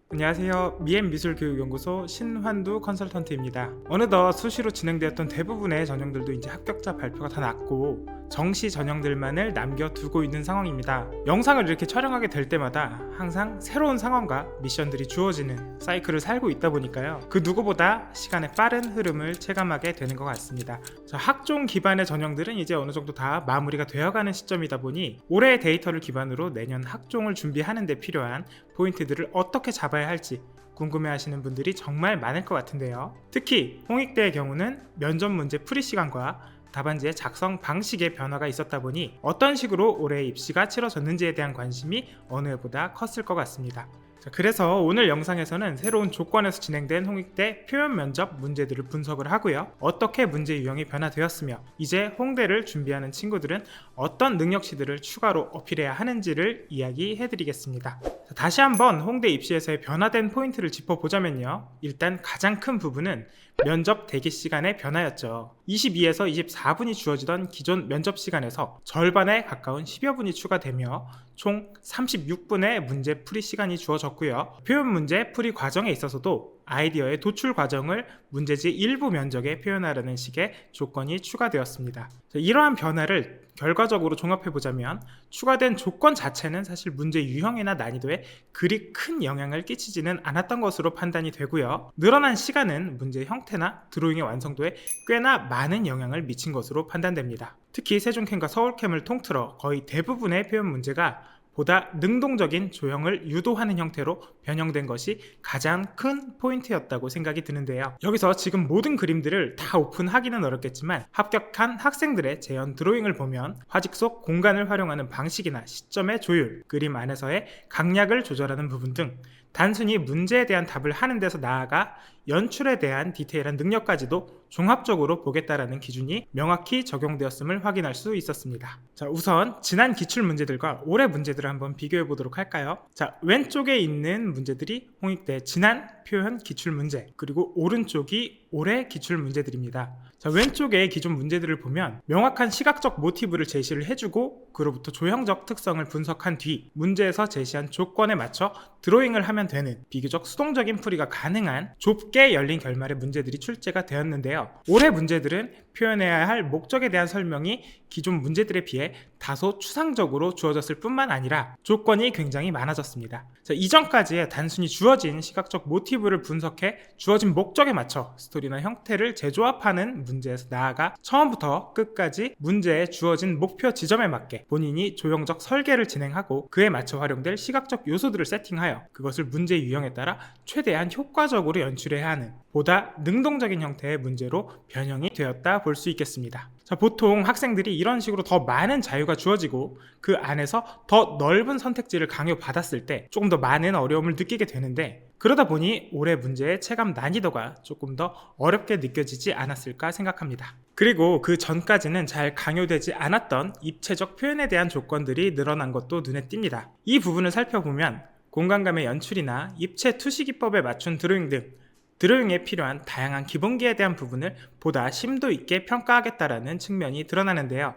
안녕하세요. 미엠미술교육연구소 신환두 컨설턴트입니다. 어느덧 수시로 진행되었던 대부분의 전형들도 이제 합격자 발표가 다 났고 정시 전형들만을 남겨두고 있는 상황입니다. 영상을 이렇게 촬영하게 될 때마다 항상 새로운 상황과 미션들이 주어지는 사이클을 살고 있다 보니까요. 그 누구보다 시간의 빠른 흐름을 체감하게 되는 것 같습니다. 학종 기반의 전형들은 이제 어느 정도 다 마무리가 되어가는 시점이다 보니 올해의 데이터를 기반으로 내년 학종을 준비하는 데 필요한 포인트들을 어떻게 잡아야 할지 궁금해하시는 분들이 정말 많을 것 같은데요. 특히 홍익대의 경우는 면접 문제 풀이 시간과 답안지의 작성 방식의 변화가 있었다 보니 어떤 식으로 올해 입시가 치러졌는지에 대한 관심이 어느 해보다 컸을 것 같습니다. 그래서 오늘 영상에서는 새로운 조건에서 진행된 홍익대 표현 면접 문제들을 분석을 하고요. 어떻게 문제 유형이 변화되었으며 이제 홍대를 준비하는 친구들은 어떤 능력치들을 추가로 어필해야 하는지를 이야기해드리겠습니다. 다시 한번 홍대 입시에서의 변화된 포인트를 짚어보자면요. 일단 가장 큰 부분은 면접 대기 시간의 변화였죠. 22에서 24분이 주어지던 기존 면접 시간에서 절반에 가까운 10여 분이 추가되며 총 36분의 문제 풀이 시간이 주어졌고요. 표현 문제 풀이 과정에 있어서도 아이디어의 도출 과정을 문제지 일부 면적에 표현하라는 식의 조건이 추가되었습니다. 이러한 변화를 결과적으로 종합해보자면 추가된 조건 자체는 사실 문제 유형이나 난이도에 그리 큰 영향을 끼치지는 않았던 것으로 판단이 되고요. 늘어난 시간은 문제 형태나 드로잉의 완성도에 꽤나 많은 영향을 미친 것으로 판단됩니다. 특히 세종캠과 서울캠을 통틀어 거의 대부분의 표현 문제가 보다 능동적인 조형을 유도하는 형태로 변형된 것이 가장 큰 포인트였다고 생각이 드는데요. 여기서 지금 모든 그림들을 다 오픈하기는 어렵겠지만 합격한 학생들의 재현 드로잉을 보면 화직 속 공간을 활용하는 방식이나 시점의 조율, 그림 안에서의 강약을 조절하는 부분 등 단순히 문제에 대한 답을 하는 데서 나아가 연출에 대한 디테일한 능력까지도 종합적으로 보겠다라는 기준이 명확히 적용되었음을 확인할 수 있었습니다. 우선 지난 기출 문제들과 올해 문제들을 한번 비교해 보도록 할까요? 왼쪽에 있는 문제들이 홍익대 지난 표현 기출 문제, 그리고 오른쪽이 올해 기출 문제들입니다. 왼쪽의 기존 문제들을 보면 명확한 시각적 모티브를 제시를 해주고 그로부터 조형적 특성을 분석한 뒤 문제에서 제시한 조건에 맞춰 드로잉을 하면 되는 비교적 수동적인 풀이가 가능한 좁게 열린 결말의 문제들이 출제가 되었는데요. 올해 문제들은 표현해야 할 목적에 대한 설명이 기존 문제들에 비해 다소 추상적으로 주어졌을 뿐만 아니라 조건이 굉장히 많아졌습니다. 이전까지의 단순히 주어진 시각적 모티브를 분석해 주어진 목적에 맞춰 스토리나 형태를 재조합하는 문제에서 나아가 처음부터 끝까지 문제에 주어진 목표 지점에 맞게 본인이 조형적 설계를 진행하고 그에 맞춰 활용될 시각적 요소들을 세팅하여 그것을 문제 유형에 따라 최대한 효과적으로 연출해야 하는 보다 능동적인 형태의 문제로 변형이 되었다 볼 수 있겠습니다. 보통 학생들이 이런 식으로 더 많은 자유가 주어지고 그 안에서 더 넓은 선택지를 강요받았을 때 조금 더 많은 어려움을 느끼게 되는데 그러다 보니 올해 문제의 체감 난이도가 조금 더 어렵게 느껴지지 않았을까 생각합니다. 그리고 그 전까지는 잘 강요되지 않았던 입체적 표현에 대한 조건들이 늘어난 것도 눈에 띕니다. 이 부분을 살펴보면 공간감의 연출이나 입체 투시 기법에 맞춘 드로잉 등 드로잉에 필요한 다양한 기본기에 대한 부분을 보다 심도 있게 평가하겠다라는 측면이 드러나는데요.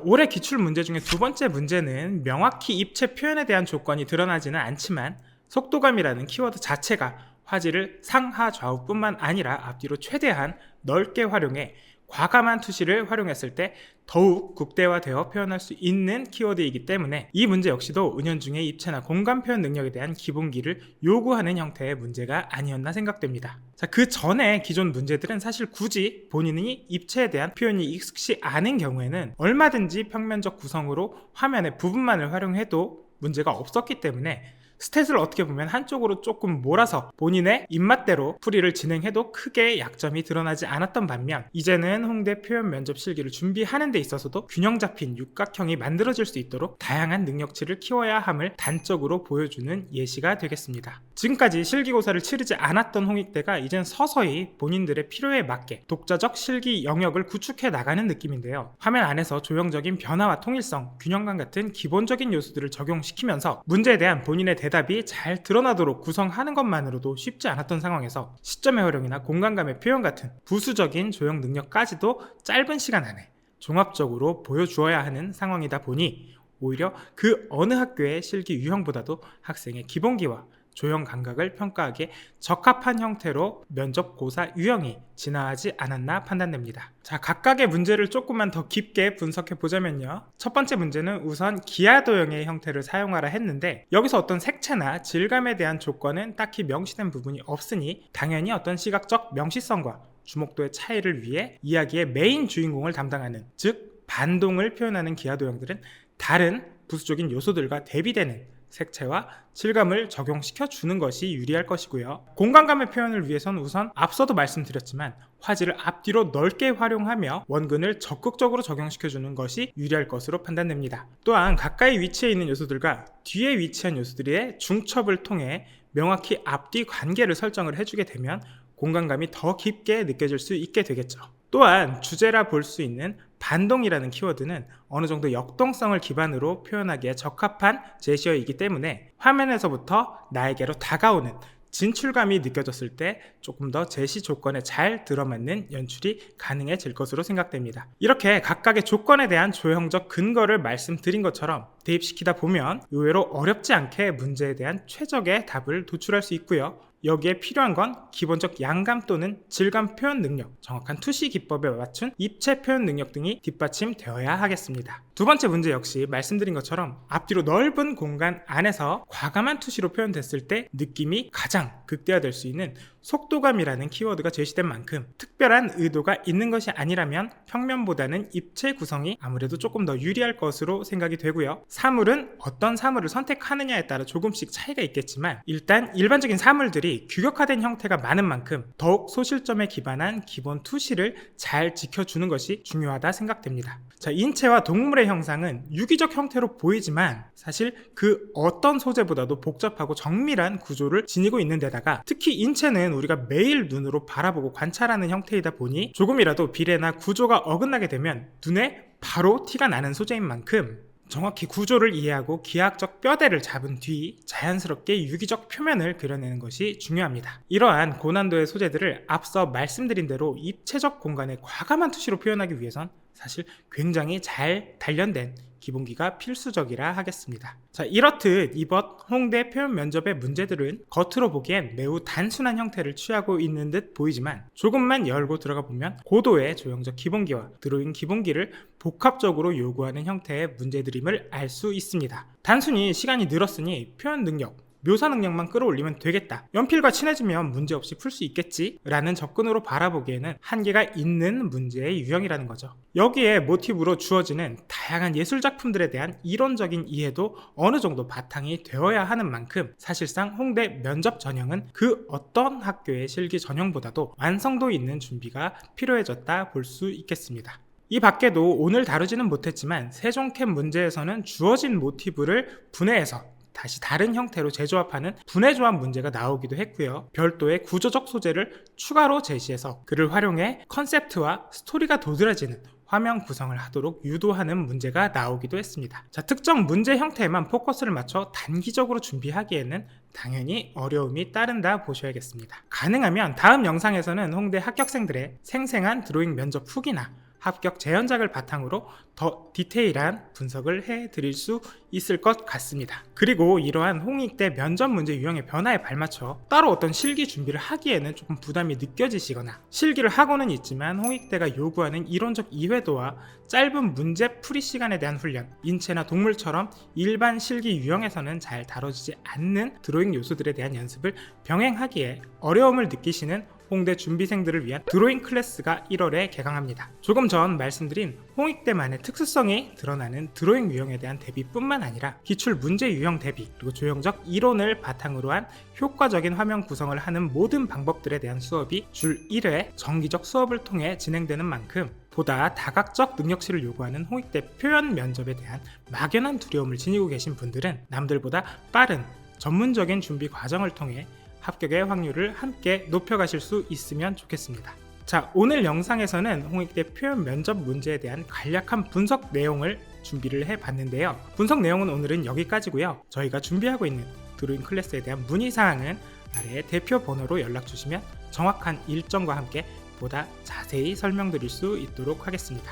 올해 기출 문제 중에 두 번째 문제는 명확히 입체 표현에 대한 조건이 드러나지는 않지만 속도감이라는 키워드 자체가 화질을 상하 좌우뿐만 아니라 앞뒤로 최대한 넓게 활용해 과감한 투시를 활용했을 때 더욱 극대화되어 표현할 수 있는 키워드이기 때문에 이 문제 역시도 은연중에 입체나 공간 표현 능력에 대한 기본기를 요구하는 형태의 문제가 아니었나 생각됩니다. 그 전에 기존 문제들은 사실 굳이 본인이 입체에 대한 표현이 익숙치 않은 경우에는 얼마든지 평면적 구성으로 화면의 부분만을 활용해도 문제가 없었기 때문에 스탯을 어떻게 보면 한쪽으로 조금 몰아서 본인의 입맛대로 풀이를 진행해도 크게 약점이 드러나지 않았던 반면 이제는 홍대 표현 면접 실기를 준비하는 데 있어서도 균형 잡힌 육각형이 만들어질 수 있도록 다양한 능력치를 키워야 함을 단적으로 보여주는 예시가 되겠습니다. 지금까지 실기고사를 치르지 않았던 홍익대가 이젠 서서히 본인들의 필요에 맞게 독자적 실기 영역을 구축해 나가는 느낌인데요. 화면 안에서 조형적인 변화와 통일성, 균형감 같은 기본적인 요소들을 적용시키면서 문제에 대한 본인의 대답이 잘 드러나도록 구성하는 것만으로도 쉽지 않았던 상황에서 시점의 활용이나 공간감의 표현 같은 부수적인 조형 능력까지도 짧은 시간 안에 종합적으로 보여주어야 하는 상황이다 보니 오히려 그 어느 학교의 실기 유형보다도 학생의 기본기와 조형 감각을 평가하기에 적합한 형태로 면접 고사 유형이 진화하지 않았나 판단됩니다. 자, 각각의 문제를 조금만 더 깊게 분석해 보자면요. 첫 번째 문제는 우선 기하 도형의 형태를 사용하라 했는데, 여기서 어떤 색채나 질감에 대한 조건은 딱히 명시된 부분이 없으니 당연히 어떤 시각적 명시성과 주목도의 차이를 위해 이야기의 메인 주인공을 담당하는, 즉 반동을 표현하는 기하 도형들은 다른 부수적인 요소들과 대비되는 색채와 질감을 적용시켜 주는 것이 유리할 것이고요. 공간감의 표현을 위해서는 우선 앞서도 말씀드렸지만 화질을 앞뒤로 넓게 활용하며 원근을 적극적으로 적용시켜 주는 것이 유리할 것으로 판단됩니다. 또한 가까이 위치해 있는 요소들과 뒤에 위치한 요소들의 중첩을 통해 명확히 앞뒤 관계를 설정을 해주게 되면 공간감이 더 깊게 느껴질 수 있게 되겠죠. 또한 주제라 볼 수 있는 반동이라는 키워드는 어느 정도 역동성을 기반으로 표현하기에 적합한 제시어이기 때문에 화면에서부터 나에게로 다가오는 진출감이 느껴졌을 때 조금 더 제시 조건에 잘 들어맞는 연출이 가능해질 것으로 생각됩니다. 이렇게 각각의 조건에 대한 조형적 근거를 말씀드린 것처럼 대입시키다 보면 의외로 어렵지 않게 문제에 대한 최적의 답을 도출할 수 있고요. 여기에 필요한 건 기본적 양감 또는 질감 표현 능력, 정확한 투시 기법에 맞춘 입체 표현 능력 등이 뒷받침되어야 하겠습니다. 두 번째 문제 역시 말씀드린 것처럼 앞뒤로 넓은 공간 안에서 과감한 투시로 표현됐을 때 느낌이 가장 극대화될 수 있는 속도감이라는 키워드가 제시된 만큼 특별한 의도가 있는 것이 아니라면 평면보다는 입체 구성이 아무래도 조금 더 유리할 것으로 생각이 되고요. 사물은 어떤 사물을 선택하느냐에 따라 조금씩 차이가 있겠지만 일단 일반적인 사물들이 규격화된 형태가 많은 만큼 더욱 소실점에 기반한 기본 투시를 잘 지켜주는 것이 중요하다 생각됩니다. 자, 인체와 동물의 형상은 유기적 형태로 보이지만 사실 그 어떤 소재보다도 복잡하고 정밀한 구조를 지니고 있는 데다가 특히 인체는 우리가 매일 눈으로 바라보고 관찰하는 형태이다 보니 조금이라도 비례나 구조가 어긋나게 되면 눈에 바로 티가 나는 소재인 만큼 정확히 구조를 이해하고 기하학적 뼈대를 잡은 뒤 자연스럽게 유기적 표면을 그려내는 것이 중요합니다. 이러한 고난도의 소재들을 앞서 말씀드린 대로 입체적 공간에 과감한 투시로 표현하기 위해선 사실 굉장히 잘 단련된 기본기가 필수적이라 하겠습니다. 자, 이렇듯 이번 홍대 표현 면접의 문제들은 겉으로 보기엔 매우 단순한 형태를 취하고 있는 듯 보이지만 조금만 열고 들어가 보면 고도의 조형적 기본기와 드로잉 기본기를 복합적으로 요구하는 형태의 문제들임을 알 수 있습니다. 단순히 시간이 늘었으니 표현 능력, 묘사 능력만 끌어올리면 되겠다, 연필과 친해지면 문제없이 풀 수 있겠지 라는 접근으로 바라보기에는 한계가 있는 문제의 유형이라는 거죠. 여기에 모티브로 주어지는 다양한 예술작품들에 대한 이론적인 이해도 어느 정도 바탕이 되어야 하는 만큼 사실상 홍대 면접 전형은 그 어떤 학교의 실기 전형보다도 완성도 있는 준비가 필요해졌다 볼 수 있겠습니다. 이 밖에도 오늘 다루지는 못했지만 세종캡 문제에서는 주어진 모티브를 분해해서 다시 다른 형태로 재조합하는 분해조합 문제가 나오기도 했고요. 별도의 구조적 소재를 추가로 제시해서 그를 활용해 컨셉트와 스토리가 도드라지는 화면 구성을 하도록 유도하는 문제가 나오기도 했습니다. 자, 특정 문제 형태에만 포커스를 맞춰 단기적으로 준비하기에는 당연히 어려움이 따른다 보셔야겠습니다. 가능하면 다음 영상에서는 홍대 합격생들의 생생한 드로잉 면접 후기나 합격 재현작을 바탕으로 더 디테일한 분석을 해드릴 수 있을 것 같습니다. 그리고 이러한 홍익대 면접 문제 유형의 변화에 발맞춰 따로 어떤 실기 준비를 하기에는 조금 부담이 느껴지시거나 실기를 하고는 있지만 홍익대가 요구하는 이론적 이해도와 짧은 문제 풀이 시간에 대한 훈련, 인체나 동물처럼 일반 실기 유형에서는 잘 다뤄지지 않는 드로잉 요소들에 대한 연습을 병행하기에 어려움을 느끼시는 홍대 준비생들을 위한 드로잉 클래스가 1월에 개강합니다. 조금 전 말씀드린 홍익대만의 특수성이 드러나는 드로잉 유형에 대한 대비뿐만 아니라 기출 문제 유형 대비, 그리고 조형적 이론을 바탕으로 한 효과적인 화면 구성을 하는 모든 방법들에 대한 수업이 줄 1회 정기적 수업을 통해 진행되는 만큼 보다 다각적 능력치를 요구하는 홍익대 표현 면접에 대한 막연한 두려움을 지니고 계신 분들은 남들보다 빠른 전문적인 준비 과정을 통해 합격의 확률을 함께 높여가실 수 있으면 좋겠습니다. 자, 오늘 영상에서는 홍익대 표현 면접 문제에 대한 간략한 분석 내용을 준비를 해봤는데요. 분석 내용은 오늘은 여기까지고요. 저희가 준비하고 있는 드로잉 클래스에 대한 문의사항은 아래에 대표 번호로 연락주시면 정확한 일정과 함께 보다 자세히 설명드릴 수 있도록 하겠습니다.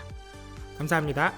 감사합니다.